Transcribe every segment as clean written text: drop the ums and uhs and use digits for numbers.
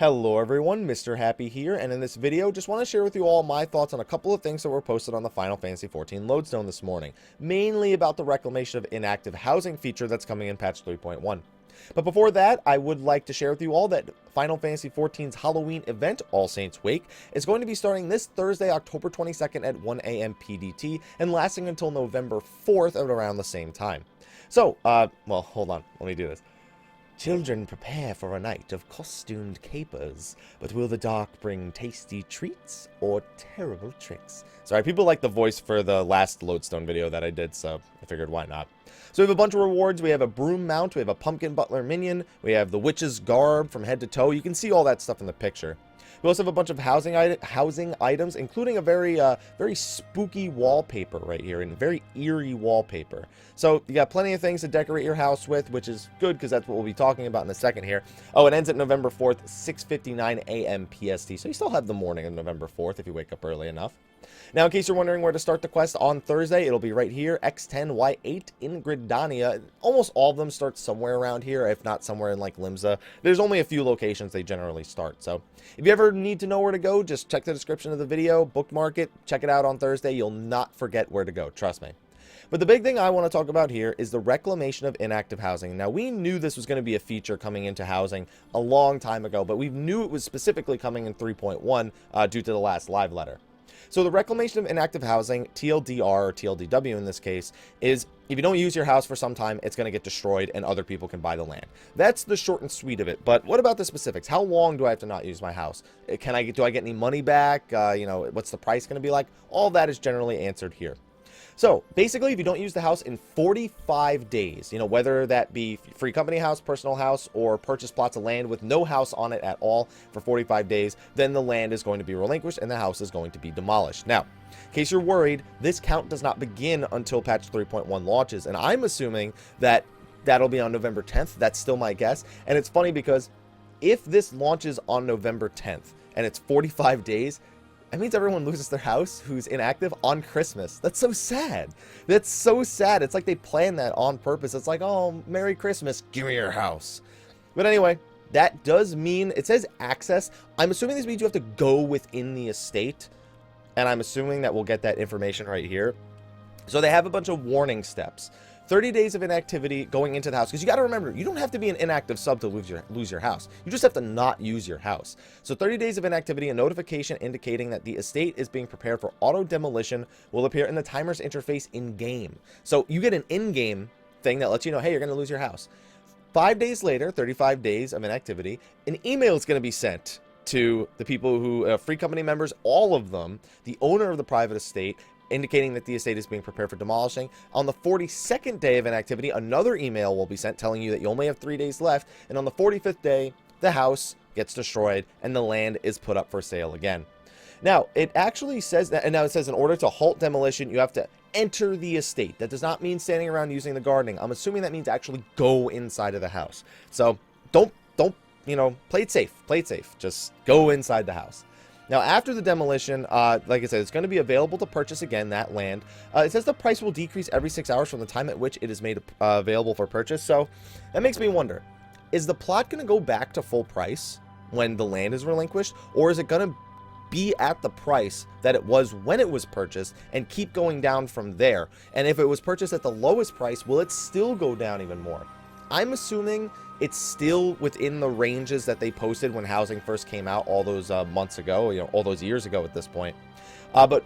Hello everyone, Mr. Happy here, and in this video, just want to share with you all my thoughts on a couple of things that were posted on the Final Fantasy XIV lodestone this morning, mainly about the reclamation of inactive housing feature that's coming in patch 3.1. But before that, I would like to share with you all that Final Fantasy XIV's Halloween event, All Saints Wake, is going to be starting this Thursday, October 22nd at 1 a.m. PDT, and lasting until November 4th at around the same time. So, well, hold on, let me do this. Children, prepare for a night of costumed capers, but will the dark bring tasty treats or terrible tricks? Sorry, people like the voice for the last lodestone video that I did, so I figured why not. So we have a bunch of rewards. We have a broom mount, we have a pumpkin butler minion, we have the witch's garb from head to toe. You can see all that stuff in the picture. We also have a bunch of housing items, including a very spooky wallpaper right here, and very eerie wallpaper. So you got plenty of things to decorate your house with, which is good because that's what we'll be talking about in a second here. Oh, it ends at November 4th, 6:59 a.m. PST. So you still have the morning of November 4th if you wake up early enough. Now, in case you're wondering where to start the quest on Thursday, it'll be right here, X10Y8 in Gridania. Almost all of them start somewhere around here, if not somewhere in like Limsa. There's only a few locations they generally start. So if you ever need to know where to go, just check the description of the video, bookmark it, check it out on Thursday. You'll not forget where to go, trust me. But the big thing I want to talk about here is the reclamation of inactive housing. Now, we knew this was going to be a feature coming into housing a long time ago, but we knew it was specifically coming in 3.1 due to the last live letter. So the reclamation of inactive housing, TLDR or TLDW in this case, is if you don't use your house for some time, it's going to get destroyed and other people can buy the land. That's the short and sweet of it. But what about the specifics? How long do I have to not use my house? Do I get any money back? What's the price going to be like? All that is generally answered here. So basically, if you don't use the house in 45 days, whether that be free company house, personal house, or purchase plots of land with no house on it at all for 45 days, then the land is going to be relinquished and the house is going to be demolished. Now, in case you're worried, this count does not begin until patch 3.1 launches, and I'm assuming that that'll be on November 10th. That's still my guess. And it's funny because if this launches on November 10th and it's 45 days, that means everyone loses their house who's inactive on Christmas. That's so sad. That's so sad. It's like they planned that on purpose. It's like, oh, Merry Christmas, give me your house. But anyway, that does mean, it says access. I'm assuming this means you have to go within the estate. And I'm assuming that we'll get that information right here. So they have a bunch of warning steps. 30 days of inactivity going into the house, because you got to remember, you don't have to be an inactive sub to lose your house. You just have to not use your house. So 30 days of inactivity, a notification indicating that the estate is being prepared for auto demolition will appear in the timer's interface in-game. So you get an in-game thing that lets you know, hey, you're going to lose your house. 5 days later, 35 days of inactivity, an email is going to be sent to the people who, free company members, all of them, the owner of the private estate, indicating that the estate is being prepared for demolishing. On the 42nd day of inactivity, another email will be sent telling you that you only have 3 days left, and on the 45th day, the house gets destroyed and the land is put up for sale again. Now, it actually says that, and now it says in order to halt demolition, you have to enter the estate. That does not mean standing around using the gardening. I'm assuming that means actually go inside of the house. So don't, play it safe. Play it safe. Just go inside the house. Now, after the demolition, like I said, it's going to be available to purchase again, that land. It says the price will decrease every 6 hours from the time at which it is made available for purchase. So that makes me wonder, is the plot going to go back to full price when the land is relinquished? Or is it going to be at the price that it was when it was purchased and keep going down from there? And if it was purchased at the lowest price, will it still go down even more? I'm assuming it's still within the ranges that they posted when housing first came out all those months ago, all those years ago at this point. But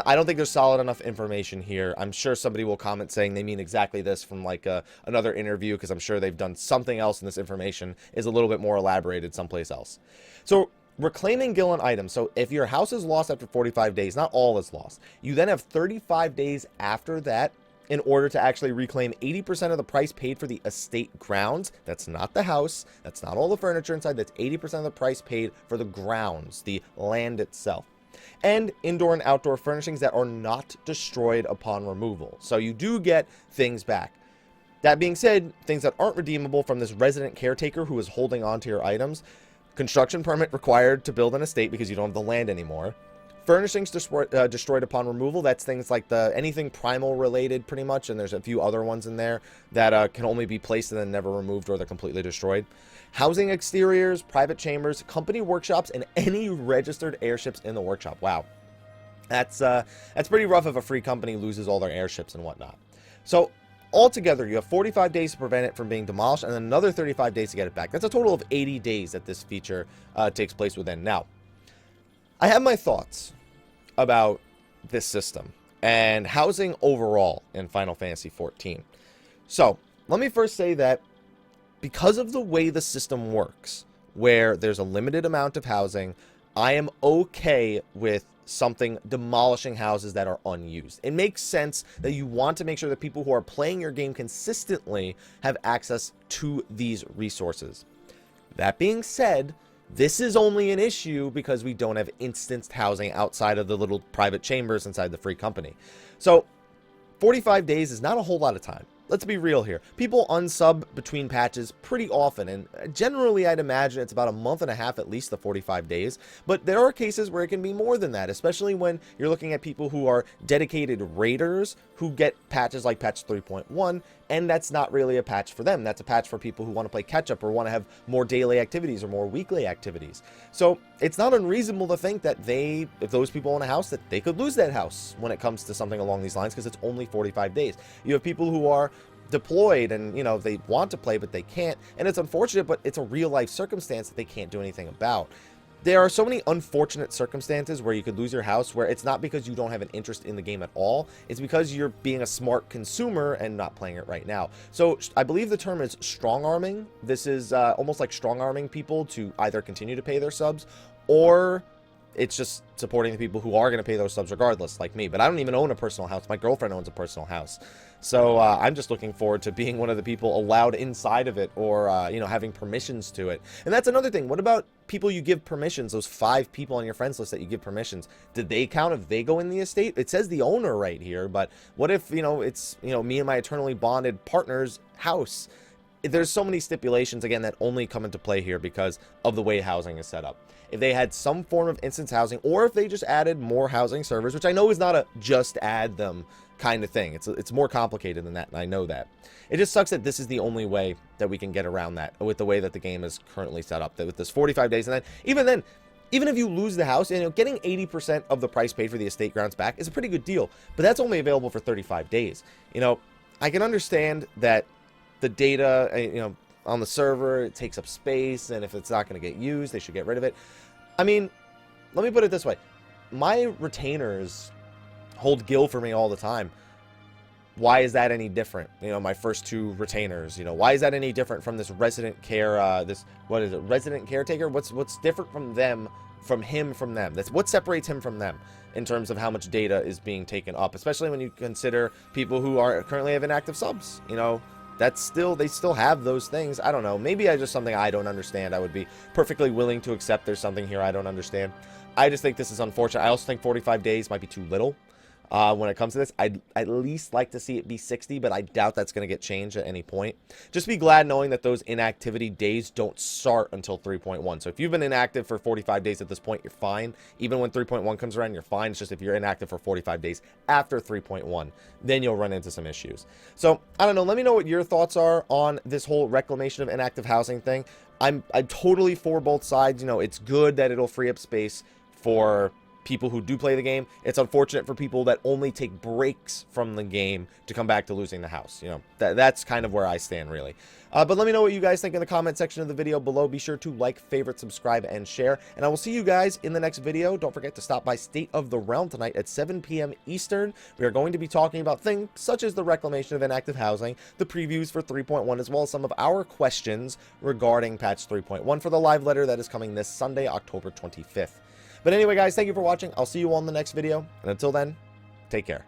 I don't think there's solid enough information here. I'm sure somebody will comment saying they mean exactly this from like another interview, because I'm sure they've done something else and this information is a little bit more elaborated someplace else. So reclaiming Gillen items. So if your house is lost after 45 days, not all is lost. You then have 35 days after that in order to actually reclaim 80% of the price paid for the estate grounds. That's not the house. That's not all the furniture inside. That's 80% of the price paid for the grounds, the land itself. And indoor and outdoor furnishings that are not destroyed upon removal. So you do get things back. That being said, things that aren't redeemable from this resident caretaker who is holding on to your items. Construction permit required to build an estate because you don't have the land anymore. Furnishings destroyed upon removal. That's things like anything primal related, pretty much, and there's a few other ones in there that can only be placed and then never removed, or they're completely destroyed. Housing exteriors, private chambers, company workshops, and any registered airships in the workshop. Wow, that's pretty rough if a free company loses all their airships and whatnot. So altogether, you have 45 days to prevent it from being demolished, and then another 35 days to get it back. That's a total of 80 days that this feature takes place within. Now, I have my thoughts about this system and housing overall in Final Fantasy XIV. So, let me first say that because of the way the system works, where there's a limited amount of housing, I am okay with something demolishing houses that are unused. It makes sense that you want to make sure that people who are playing your game consistently have access to these resources. That being said, this is only an issue because we don't have instanced housing outside of the little private chambers inside the free company. So 45 days is not a whole lot of time. Let's be real here. People unsub between patches pretty often, and generally I'd imagine it's about a month and a half at least, the 45 days. But there are cases where it can be more than that, especially when you're looking at people who are dedicated raiders who get patches like patch 3.1, and that's not really a patch for them. That's a patch for people who want to play catch-up or want to have more daily activities or more weekly activities. So it's not unreasonable to think that if those people own a house, that they could lose that house when it comes to something along these lines, because it's only 45 days. You have people who are deployed and, you know, they want to play but they can't, and it's unfortunate, but it's a real life circumstance that they can't do anything about. There are so many unfortunate circumstances where you could lose your house, where it's not because you don't have an interest in the game at all, it's because you're being a smart consumer and not playing it right now. So I believe the term is strong arming. This is almost like strong arming people to either continue to pay their subs, or it's just supporting the people who are going to pay those subs regardless, like me. But I don't even own a personal house. My girlfriend owns a personal house. So I'm just looking forward to being one of the people allowed inside of it, or, you know, having permissions to it. And that's another thing. What about people you give permissions, those 5 people on your friends list that you give permissions? Did they count if they go in the estate? It says the owner right here, but what if, you know, it's, you know, me and my eternally bonded partner's house? There's so many stipulations, again, that only come into play here because of the way housing is set up. If they had some form of instance housing, or if they just added more housing servers, which I know is not a just add them kind of thing. It's more complicated than that, and I know that. It just sucks that this is the only way that we can get around that with the way that the game is currently set up, that with this 45 days, and then even if you lose the house, you know, getting 80% of the price paid for the estate grounds back is a pretty good deal, but that's only available for 35 days. You know, I can understand that the data, you know, on the server, it takes up space, and if it's not going to get used, they should get rid of it. I mean, let me put it this way. My retainers hold gil for me all the time. Why is that any different? You know, my first 2 retainers, you know, why is that any different from this resident care, what is it, resident caretaker? What's different from them, from them? That's what separates him from them in terms of how much data is being taken up, especially when you consider people who are currently have inactive subs, you know. That's still, they still have those things. I don't know. Maybe I just something I don't understand. I would be perfectly willing to accept there's something here I don't understand. I just think this is unfortunate. I also think 45 days might be too little when it comes to this. I'd at least like to see it be 60, but I doubt that's going to get changed at any point. Just be glad knowing that those inactivity days don't start until 3.1. So if you've been inactive for 45 days at this point, you're fine. Even when 3.1 comes around, you're fine. It's just if you're inactive for 45 days after 3.1, then you'll run into some issues. So I don't know. Let me know what your thoughts are on this whole reclamation of inactive housing thing. I'm totally for both sides. You know, it's good that it'll free up space for people who do play the game. It's unfortunate for people that only take breaks from the game to come back to losing the house. You know, that's kind of where I stand, really. But let me know what you guys think in the comment section of the video below. Be sure to like, favorite, subscribe, and share. And I will see you guys in the next video. Don't forget to stop by State of the Realm tonight at 7 p.m. Eastern. We are going to be talking about things such as the reclamation of inactive housing, the previews for 3.1, as well as some of our questions regarding patch 3.1 for the live letter that is coming this Sunday, October 25th. But anyway, guys, thank you for watching. I'll see you all in the next video. And until then, take care.